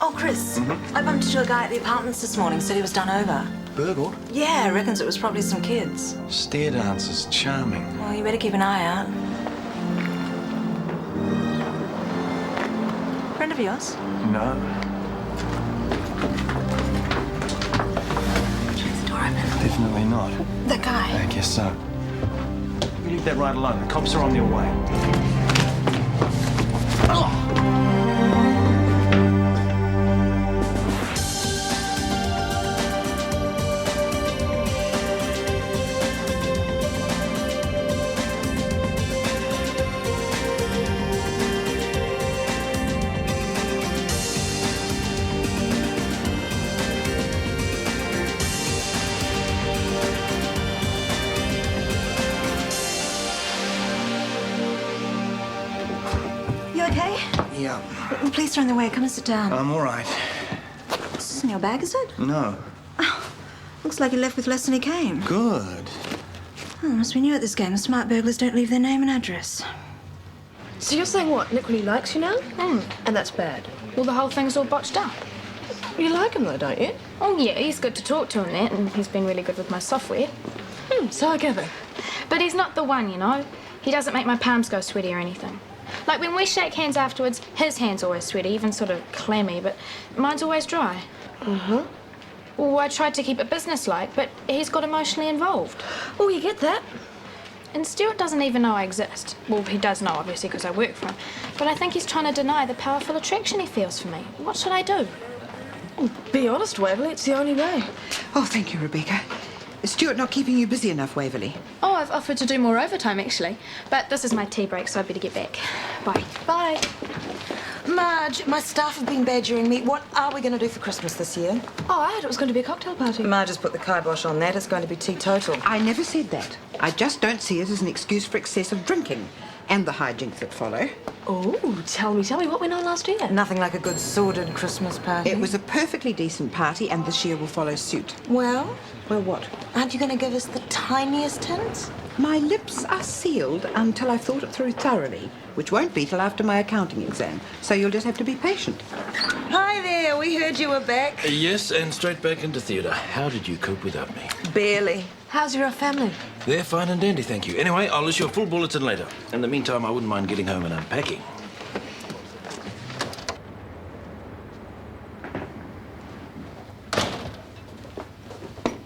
Oh, Chris, I bumped into a guy at the apartments this morning, said he was done over. Burgled? Yeah, reckons it was probably some kids. Stair dancers, charming. Well, you better keep an eye out. Friend of yours? No. Leave the door open. Definitely not. That guy. I guess so. You leave that right alone. The cops are on their way. Oh! Yeah. Police are on their way. Come and sit down. I'm all right. This isn't your bag, is it? No. Oh, looks like he left with less than he came. Good. Oh, must be new at this game. The smart burglars don't leave their name and address. So you're saying what? Nick really likes you now? And that's bad. Well, the whole thing's all botched up. You like him though, don't you? Oh, yeah, he's good to talk to and that, and he's been really good with my software. So I gather. But he's not the one, you know. He doesn't make my palms go sweaty or anything. Like, when we shake hands afterwards, his hand's always sweaty, even sort of clammy, but mine's always dry. Well, I tried to keep it businesslike, but he's got emotionally involved. Oh, you get that? And Stuart doesn't even know I exist. Well, he does know, obviously, because I work for him. But I think he's trying to deny the powerful attraction he feels for me. What should I do? Be honest, Waverley, it's the only way. Oh, thank you, Rebecca. Is Stuart not keeping you busy enough, Waverley? Oh, I've offered to do more overtime, actually. But this is my tea break, so I'd better get back. Bye. Bye. Marge, my staff have been badgering me. What are we going to do for Christmas this year? Oh, I heard it was going to be a cocktail party. Marge has put the kibosh on that. It's going to be teetotal. I never said that. I just don't see it as an excuse for excessive drinking and the hijinks that follow. Oh, tell me what went on last year? Nothing like a good sordid Christmas party. It was a perfectly decent party, and this year will follow suit. Well, Well, what? aren't you going to give us the tiniest hint? My lips are sealed until I've thought it through thoroughly, which won't be till after my accounting exam. So you'll just have to be patient. Hi there, we heard you were back. Yes, and straight back into theatre. How did you cope without me? Barely. How's your family? They're fine and dandy, thank you. Anyway, I'll issue a full bulletin later. In the meantime, I wouldn't mind getting home and unpacking.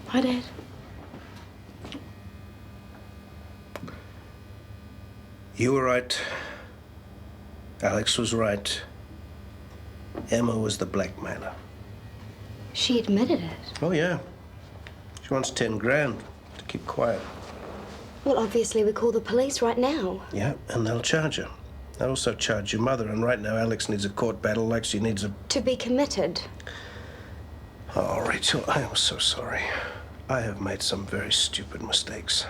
Hi, Dad. You were right. Alex was right. Emma was the blackmailer. She admitted it. Oh, yeah. She wants 10 grand to keep quiet. Well, obviously we call the police right now. Yeah, and they'll charge her. They'll also charge your mother, and right now Alex needs a court battle like she needs a... To be committed. Oh, Rachel, I am so sorry. I have made some very stupid mistakes.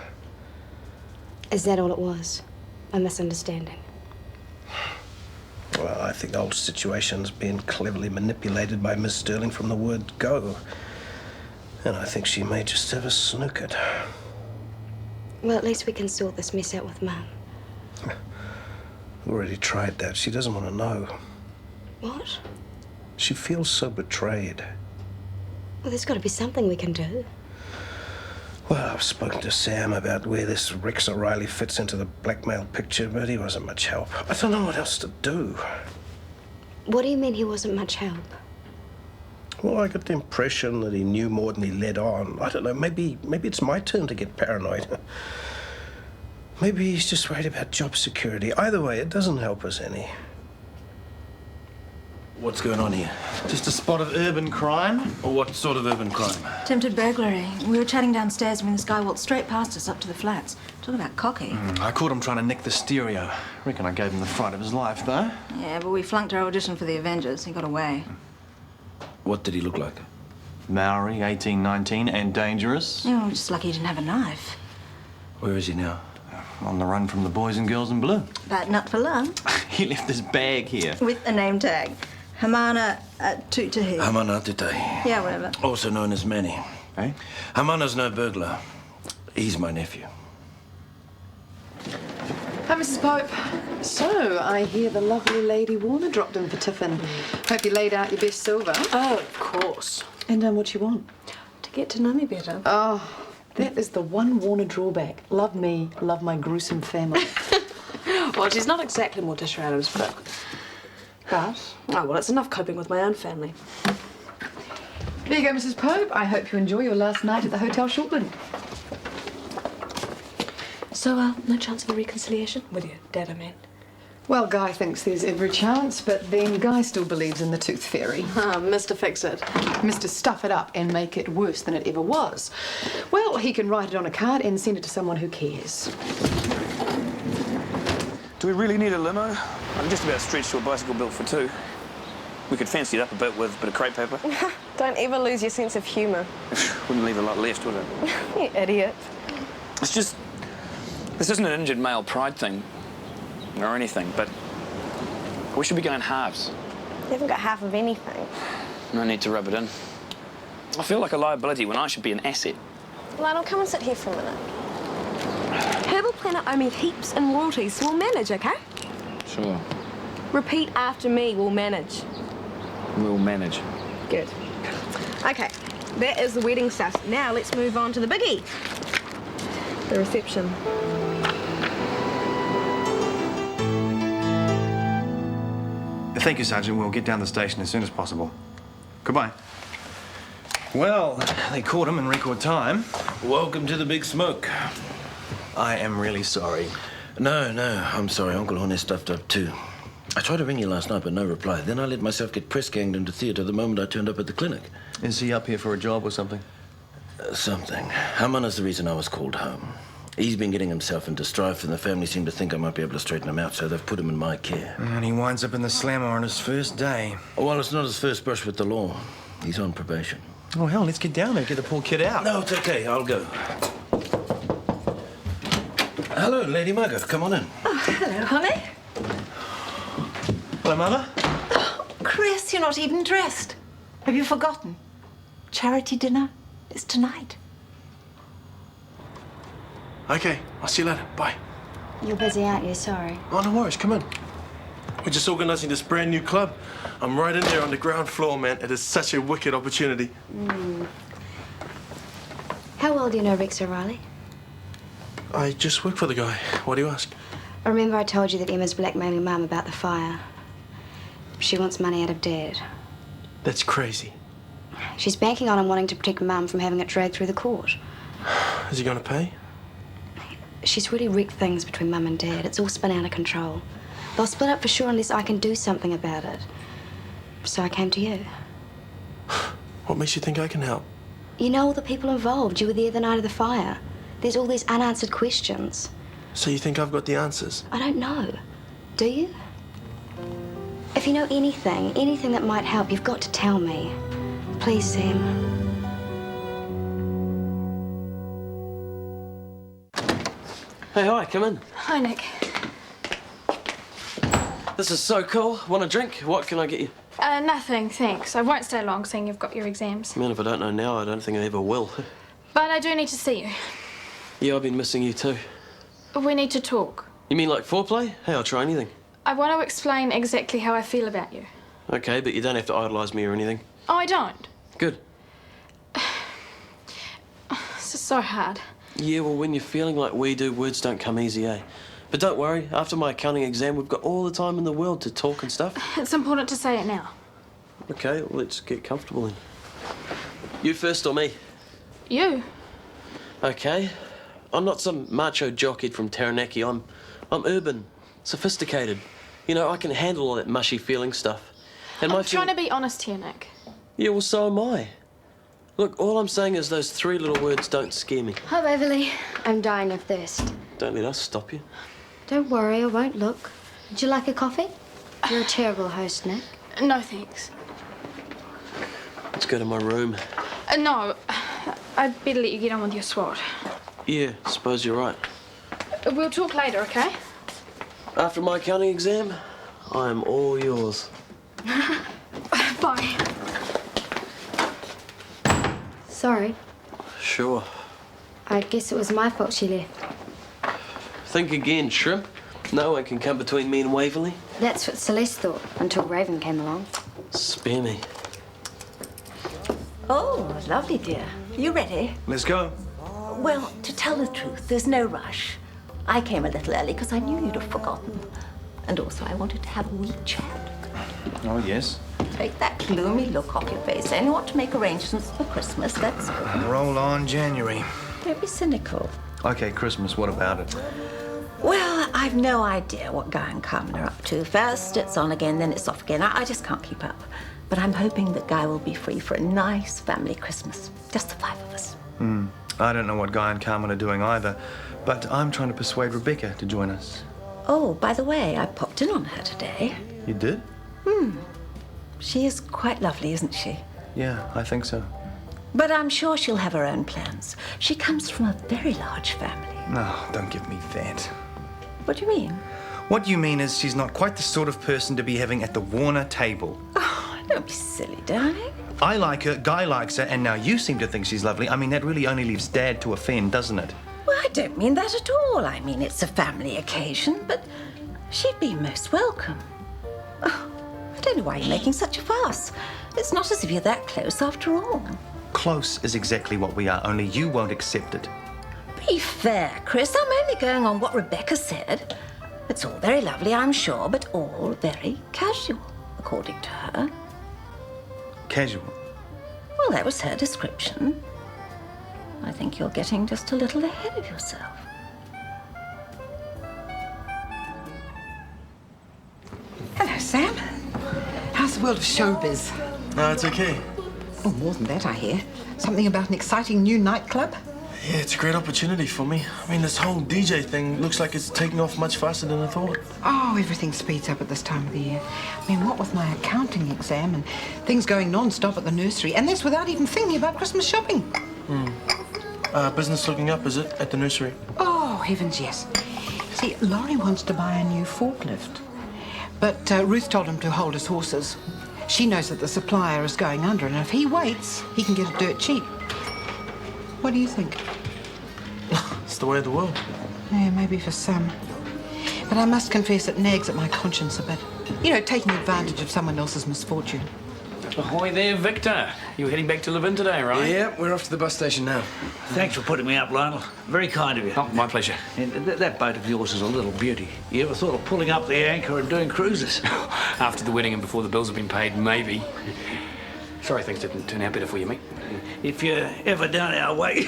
Is that all it was? A misunderstanding? Well, I think the whole situation's been cleverly manipulated by Miss Sterling from the word go. And I think she may just have us snookered. Well, at least we can sort this mess out with Mum. We've already tried that. She doesn't want to know. What? She feels so betrayed. Well, there's got to be something we can do. Well, I've spoken to Sam about where this Rex O'Reilly fits into the blackmail picture, but he wasn't much help. I don't know what else to do. What do you mean he wasn't much help? Well, I got the impression that he knew more than he let on. I don't know, maybe it's my turn to get paranoid. Maybe he's just worried about job security. Either way, it doesn't help us any. What's going on here? Just a spot of urban crime. Or what sort of urban crime? Attempted burglary. We were chatting downstairs when this guy walked straight past us up to the flats. Talk about cocky. I caught him trying to nick the stereo. Reckon I gave him the fright of his life, though. Yeah, but we flunked our audition for the Avengers. He got away. What did he look like? Maori, 18, 19, and dangerous. Oh, just lucky he didn't have a knife. Where is he now? On the run from the boys and girls in blue. But not for long. He left his bag here. With a name tag. Hamana Tutahi. Hamana Tutai. Yeah, whatever. Also known as Manny. Eh? Hamana's no burglar. He's my nephew. Hi, Mrs. Pope. So, I hear the lovely Lady Warner dropped in for tiffin. Hope you laid out your best silver. Oh, of course. And what you want? To get to know me better. Oh, that is the one Warner drawback. Love me, love my gruesome family. Well, she's not exactly Morticia Adams, but... But? Oh, well, it's enough coping with my own family. There you go, Mrs. Pope. I hope you enjoy your last night at the Hotel Shortland. So, no chance of a reconciliation? With your dad, I mean. Well, Guy thinks there's every chance, but then Guy still believes in the Tooth Fairy. Mr. Fix-It. Mr. Stuff it up and make it worse than it ever was. Well, he can write it on a card and send it to someone who cares. Do we really need a limo? I'm just about stretched to a bicycle built for two. We could fancy it up a bit with a bit of crepe paper. Don't ever lose your sense of humour. Wouldn't leave a lot left, would it? You idiot. It's just... This isn't an injured male pride thing, or anything, but we should be going halves. You haven't got half of anything. No need to rub it in. I feel like a liability when I should be an asset. Lionel, come and sit here for a minute. Herbal Planet owe me heaps in royalties, so we'll manage, okay? Sure. Repeat after me, we'll manage. We'll manage. Good. Okay, that is the wedding stuff. Now let's move on to the biggie. The reception. Thank you, Sergeant. We'll get down the station as soon as possible. Goodbye. Well, they caught him in record time. Welcome to the big smoke. I am really sorry. No, I'm sorry. Uncle Horner's stuffed up too. I tried to ring you last night, but no reply. Then I let myself get press-ganged into theatre the moment I turned up at the clinic. Is he up here for a job or something? Something. Hamana's the reason I was called home. He's been getting himself into strife, and the family seem to think I might be able to straighten him out, so they've put him in my care. And he winds up in the slammer on his first day. Oh, well, it's not his first brush with the law. He's on probation. Oh, hell, let's get down there, get the poor kid out. No, it's okay. I'll go. Hello, Lady Margot. Come on in. Oh, hello, honey. Hello, Mother. Oh, Chris, you're not even dressed. Have you forgotten? Charity dinner is tonight. Okay, I'll see you later. Bye. You're busy, aren't you? Sorry. Oh, no worries. Come in. We're just organising this brand new club. I'm right in there on the ground floor, man. It is such a wicked opportunity. How well do you know Rex O'Reilly? I just work for the guy. Why do you ask? I remember I told you that Emma's blackmailing Mum about the fire. She wants money out of Dad. That's crazy. She's banking on him wanting to protect Mum from having it dragged through the court. Is he going to pay? She's really wrecked things between Mum and Dad. It's all spun out of control. They'll split up for sure unless I can do something about it. So I came to you. What makes you think I can help? You know all the people involved. You were there the night of the fire. There's all these unanswered questions. So you think I've got the answers? I don't know. Do you? If you know anything that might help, you've got to tell me. Please, Sam. Hey, hi, come in. Hi, Nick. This is so cool. Want a drink? What can I get you? Nothing, thanks. I won't stay long, seeing you've got your exams. Man, if I don't know now, I don't think I ever will. But I do need to see you. Yeah, I've been missing you too. We need to talk. You mean like foreplay? Hey, I'll try anything. I want to explain exactly how I feel about you. Okay, but you don't have to idolise me or anything. Oh, I don't. Good. This is so hard. Yeah, well, when you're feeling like we do, words don't come easy, eh? But don't worry, after my accounting exam, we've got all the time in the world to talk and stuff. It's important to say it now. Okay, well, let's get comfortable then. You first or me? You? Okay. I'm not some macho jockey from Taranaki. I'm urban, sophisticated. You know, I can handle all that mushy feeling stuff. And I'm trying to be honest here, Nick. Yeah, well, so am I. Look, all I'm saying is those three little words don't scare me. Hi, Waverley. I'm dying of thirst. Don't let us stop you. Don't worry, I won't look. Would you like a coffee? You're a terrible host, Nick. No, thanks. Let's go to my room. No, I'd better let you get on with your SWAT. Yeah, suppose you're right. We'll talk later, okay? After my accounting exam, I am all yours. Bye. Sorry. Sure. I guess it was my fault she left. Think again, shrimp. No one can come between me and Waverley. That's what Celeste thought until Raven came along. Spare me. Oh, lovely, dear. You ready? Let's go. Well, to tell the truth, there's no rush. I came a little early because I knew you'd have forgotten. And also, I wanted to have a wee chat. Oh, yes. Take that gloomy look off your face. And you want to make arrangements for Christmas, that's good. Roll on January. Don't be cynical. Okay, Christmas, what about it? Well, I've no idea what Guy and Carmen are up to. First it's on again, then it's off again. I just can't keep up. But I'm hoping that Guy will be free for a nice family Christmas. Just the 5 of us. I don't know what Guy and Carmen are doing either, but I'm trying to persuade Rebecca to join us. Oh, by the way, I popped in on her today. You did? She is quite lovely, isn't she? Yeah, I think so. But I'm sure she'll have her own plans. She comes from a very large family. No, don't give me that. What do you mean? What you mean is she's not quite the sort of person to be having at the Warner table. Oh, don't be silly, darling. I like her, Guy likes her, and now you seem to think she's lovely. I mean, that really only leaves Dad to offend, doesn't it? Well, I don't mean that at all. I mean, it's a family occasion, but she'd be most welcome. Oh, I don't know why you're making such a fuss. It's not as if you're that close after all. Close is exactly what we are, only you won't accept it. Be fair, Chris. I'm only going on what Rebecca said. It's all very lovely, I'm sure, but all very casual, according to her. Casual. Well, that was her description. I think you're getting just a little ahead of yourself. Hello, Sam. How's the world of showbiz? No, it's okay. Oh, more than that, I hear. Something about an exciting new nightclub? Yeah, it's a great opportunity for me. I mean, this whole DJ thing looks like it's taking off much faster than I thought. Oh, everything speeds up at this time of the year. I mean, what with my accounting exam and things going non-stop at the nursery, and this without even thinking about Christmas shopping. Business looking up, is it, at the nursery? Oh, heavens, yes. See, Laurie wants to buy a new forklift. But Ruth told him to hold his horses. She knows that the supplier is going under, and if he waits, he can get it dirt cheap. What do you think? It's the way of the world. Yeah, maybe for some. But I must confess it nags at my conscience a bit. You know, taking advantage of someone else's misfortune. Ahoy there, Victor. You're heading back to live in today, right? Yeah, we're off to the bus station now. Thanks for putting me up, Lionel. Very kind of you. Oh, my pleasure. And that boat of yours is a little beauty. You ever thought of pulling up the anchor and doing cruises? After the wedding and before the bills have been paid, maybe. Sorry things didn't turn out better for you, mate. If you're ever down our way,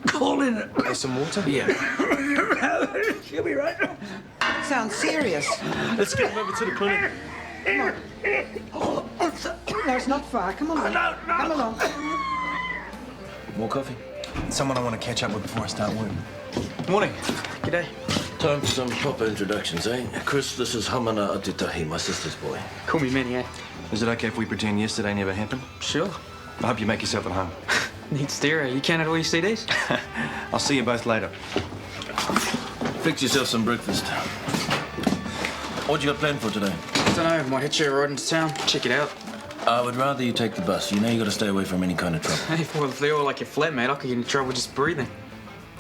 call in. Some water? Yeah. She'll be right. Sounds serious. Let's get him over to the clinic. Come on. No, it's not far. Come on. No. Come along. More coffee? Someone I want to catch up with before I start work. Morning. G'day. Time for some proper introductions, eh? Chris, this is Hamana Atitahi, my sister's boy. Call me Manny, eh? Is it okay if we pretend yesterday never happened? Sure. I hope you make yourself at home. Neat stereo. You counted all your CDs? I'll see you both later. Fix yourself some breakfast. What you got planned for today? Don't know. Might hit you a ride into town. Check it out. I would rather you take the bus. You know you got to stay away from any kind of trouble. Hey, well, if they're all like your flatmate, I could get in trouble just breathing.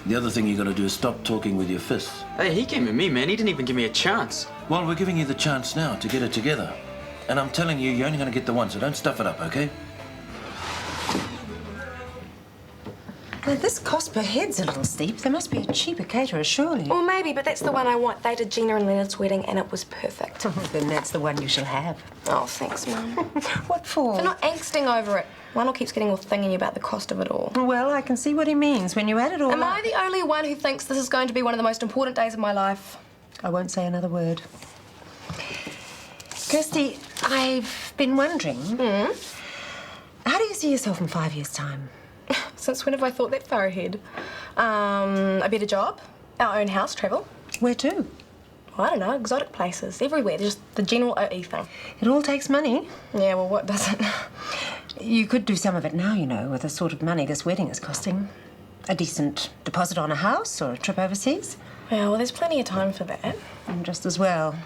The other thing you got to do is stop talking with your fists. Hey, he came at me, man. He didn't even give me a chance. Well, we're giving you the chance now to get it together. And I'm telling you, you're only going to get the one, so don't stuff it up, okay? Now, this cost per head's a little steep. There must be a cheaper caterer, surely. Well, maybe, but that's the one I want. They did Gina and Leonard's wedding, and it was perfect. Then that's the one you shall have. Oh, thanks, Mum. What for? For not angsting over it. Lionel keeps getting all thingy about the cost of it all. Well, I can see what he means. When you add it all Am up... I the only one who thinks this is going to be one of the most important days of my life? I won't say another word. Kirsty, I've been wondering... How do you see yourself in 5 years' time? Since when have I thought that far ahead? A better job, our own house, travel. Where to? I don't know, exotic places, everywhere, just the general OE thing. It all takes money. Yeah, well, what doesn't? You could do some of it now, you know, with the sort of money this wedding is costing. A decent deposit on a house or a trip overseas. Yeah, well, there's plenty of time for that. And just as well.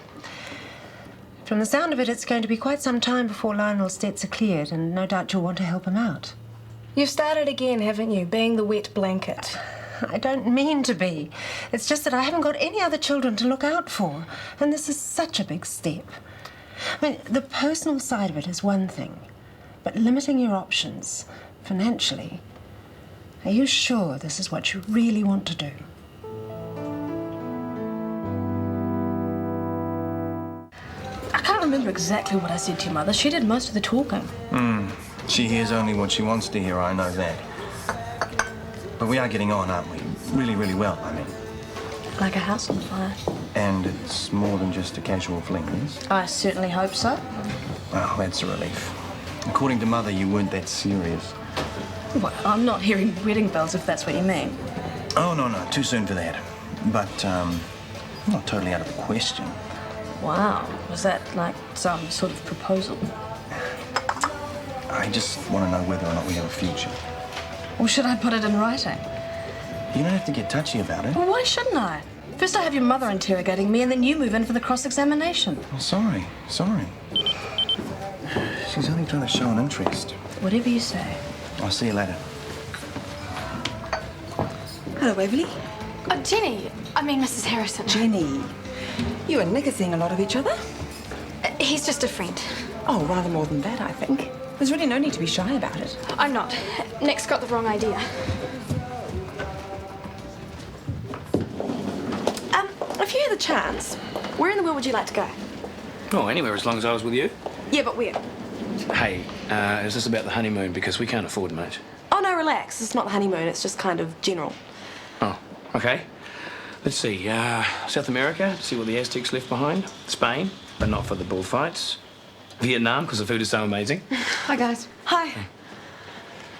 From the sound of it, it's going to be quite some time before Lionel's debts are cleared, and no doubt you'll want to help him out. You've started again, haven't you? Being the wet blanket. I don't mean to be. It's just that I haven't got any other children to look out for. And this is such a big step. I mean, the personal side of it is one thing. But limiting your options, financially, are you sure this is what you really want to do? I can't remember exactly what I said to your mother. She did most of the talking. She hears only what she wants to hear, I know that. But we are getting on, aren't we? Really, really well, I mean. Like a house on fire. And it's more than just a casual fling, yes? I certainly hope so. Well, that's a relief. According to Mother, you weren't that serious. Well, I'm not hearing wedding bells, if that's what you mean. Oh, no, too soon for that. But, not totally out of the question. Wow. Was that like some sort of proposal? I just want to know whether or not we have a future. Or should I put it in writing? You don't have to get touchy about it. Well, why shouldn't I? First I have your mother interrogating me, and then you move in for the cross-examination. Oh, sorry. She's only trying to show an interest. Whatever you say. I'll see you later. Hello, Waverley. Oh, Jenny. I mean, Mrs. Harrison. Jenny. You and Nick are seeing a lot of each other? He's just a friend. Oh, rather more than that, I think. There's really no need to be shy about it. I'm not. Nick's got the wrong idea. If you had the chance, where in the world would you like to go? Oh, anywhere as long as I was with you. Yeah, but where? Hey, is this about the honeymoon? Because we can't afford much. Oh, no, relax. It's not the honeymoon. It's just kind of general. Oh, okay. Let's see. South America, to see what the Aztecs left behind. Spain, but not for the bullfights. Vietnam, because the food is so amazing. Hi, guys. Hi.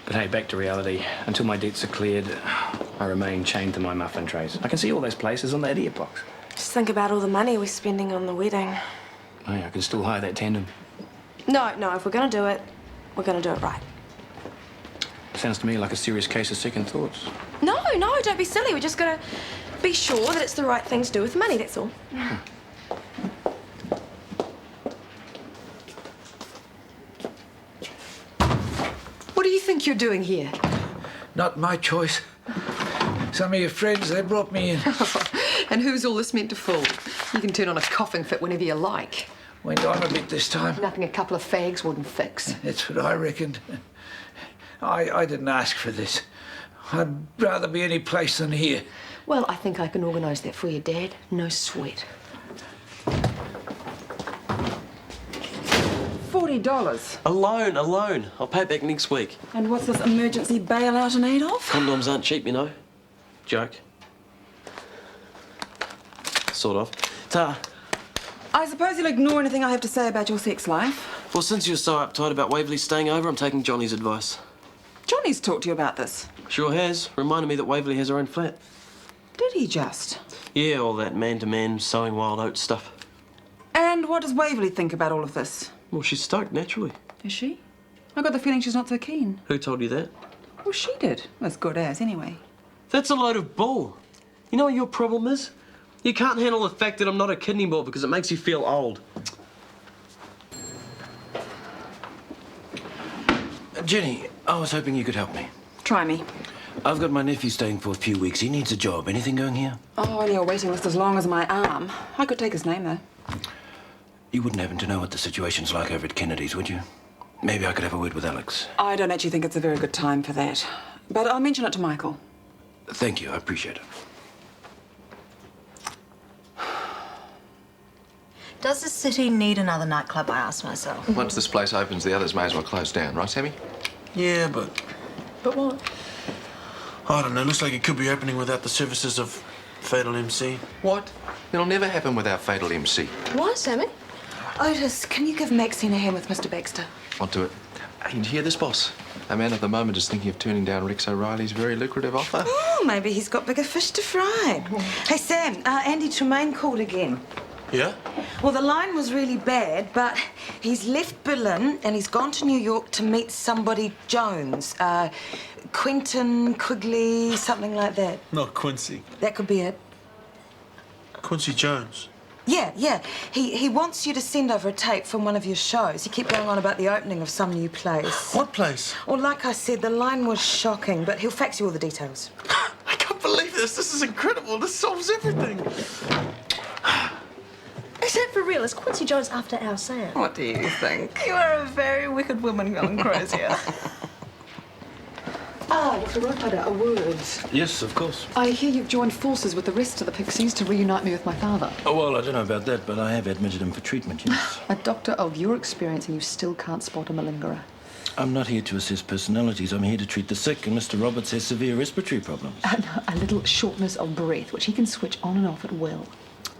But hey, back to reality. Until my debts are cleared, I remain chained to my muffin trays. I can see all those places on that idiot box. Just think about all the money we're spending on the wedding. Oh, yeah, I can still hire that tandem. No, if we're going to do it, we're going to do it right. Sounds to me like a serious case of second thoughts. No, don't be silly. We just got to be sure that it's the right thing to do with the money, that's all. What do you think you're doing here? Not my choice. Some of your friends, they brought me in. And who's all this meant to fool? You can turn on a coughing fit whenever you like. Went on a bit this time. Nothing a couple of fags wouldn't fix. That's what I reckoned. I didn't ask for this. I'd rather be any place than here. Well, I think I can organise that for you, Dad. No sweat. $40. Alone. I'll pay it back next week. And what's this emergency bailout in aid of? Condoms aren't cheap, you know. Joke. Sort of. Ta. I suppose you'll ignore anything I have to say about your sex life. Well, since you're so uptight about Waverley staying over, I'm taking Johnny's advice. Johnny's talked to you about this. Sure has. Reminded me that Waverley has her own flat. Did he just? Yeah, all that man-to-man sowing wild oats stuff. And what does Waverley think about all of this? Well, she's stoked, naturally. Is she? I got the feeling she's not so keen. Who told you that? Well, she did. As good as, anyway. That's a load of bull. You know what your problem is? You can't handle the fact that I'm not a kid anymore because it makes you feel old. Jenny, I was hoping you could help me. Try me. I've got my nephew staying for a few weeks. He needs a job. Anything going here? Oh, only a waiting list as long as my arm. I could take his name, though. You wouldn't happen to know what the situation's like over at Kennedy's, would you? Maybe I could have a word with Alex. I don't actually think it's a very good time for that. But I'll mention it to Michael. Thank you. I appreciate it. Does the city need another nightclub, I ask myself? Once this place opens, the others may as well close down, right, Sammy? Yeah, but... But what? I don't know. Looks like it could be opening without the services of Fatal MC. What? It'll never happen without Fatal MC. Why, Sammy? Otis, can you give Maxine a hand with Mr. Baxter? I'll do it. Hey, did you hear this, boss? A man at the moment is thinking of turning down Rex O'Reilly's very lucrative offer. Oh, maybe he's got bigger fish to fry. Hey, Sam, Andy Tremaine called again. Yeah? Well, the line was really bad, but he's left Berlin and he's gone to New York to meet somebody Jones. Quentin, Quigley, something like that. Not Quincy. That could be it. Quincy Jones. Yeah. He wants you to send over a tape from one of your shows. He kept going on about the opening of some new place. What place? Well, like I said, the line was shocking, but he'll fax you all the details. I can't believe believe this. This is incredible. This solves everything. Is that for real? Is Quincy Jones after our Sam? What do you think? You are a very wicked woman going crazy. Dr. Ropeter, a word. Yes, of course. I hear you've joined forces with the rest of the Pixies to reunite me with my father. Oh, well, I don't know about that, but I have admitted him for treatment, yes. A doctor of your experience and you still can't spot a malingerer. I'm not here to assess personalities. I'm here to treat the sick, and Mr. Roberts has severe respiratory problems. A little shortness of breath, which he can switch on and off at will.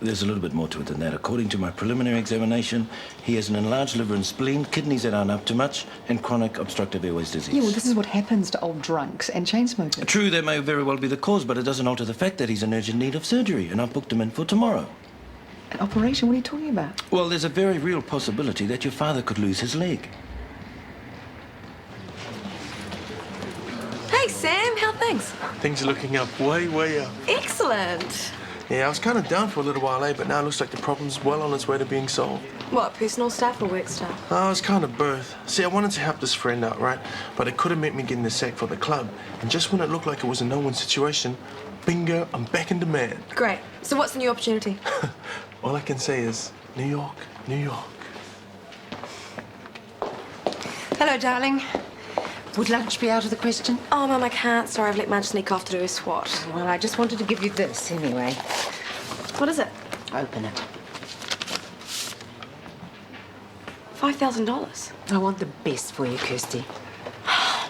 There's a little bit more to it than that. According to my preliminary examination, he has an enlarged liver and spleen, kidneys that aren't up to much, and chronic obstructive airways disease. Yeah, well, this is what happens to old drunks and chain smokers. True, that may very well be the cause, but it doesn't alter the fact that he's in urgent need of surgery, and I've booked him in for tomorrow. An operation? What are you talking about? Well, there's a very real possibility that your father could lose his leg. Hey, Sam, how things? Things are looking up, way up. Excellent. Yeah, I was kind of down for a little while, but now it looks like the problem's well on its way to being solved. What, personal stuff or work stuff? Oh, it's kind of both. See, I wanted to help this friend out, right? But it could have meant me getting the sack for the club. And just when it looked like it was a no-win situation, bingo, I'm back in demand. Great. So what's the new opportunity? All I can say is, New York, New York. Hello, darling. Would lunch be out of the question? Oh, Mum, I can't. Sorry, I've let Mudge sneak off to do a swat. Well, I just wanted to give you this anyway. What is it? Open it. $5,000. I want the best for you, Kirsty.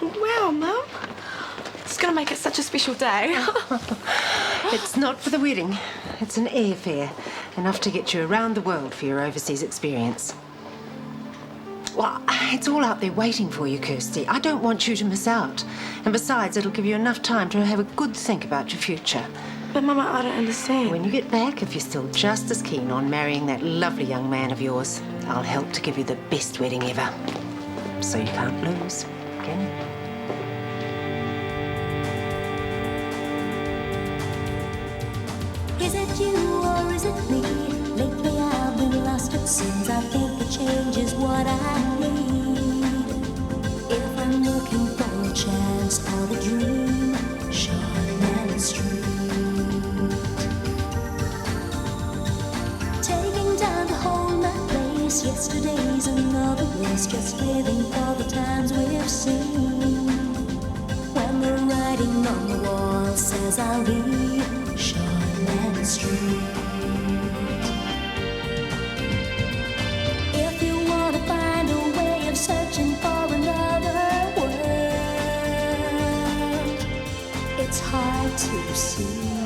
Wow, Mum. It's going to make it such a special day. It's not for the wedding. It's an airfare. Enough to get you around the world for your overseas experience. Well, it's all out there waiting for you, Kirsty. I don't want you to miss out. And besides, it'll give you enough time to have a good think about your future. But, Mama, I don't understand. When you get back, if you're still just as keen on marrying that lovely young man of yours, I'll help to give you the best wedding ever. So you can't lose, can you? Is it you or is it me? Lately I've been lost, it seems. I think the change is what I need. If I'm looking for a chance or a dream, Shortland Street. Taking time to hold my place. Yesterday's another race, just living for the times we've seen. When the writing on the wall says I'll be Shortland Street. If you want to find a way of searching for another world, it's hard to see.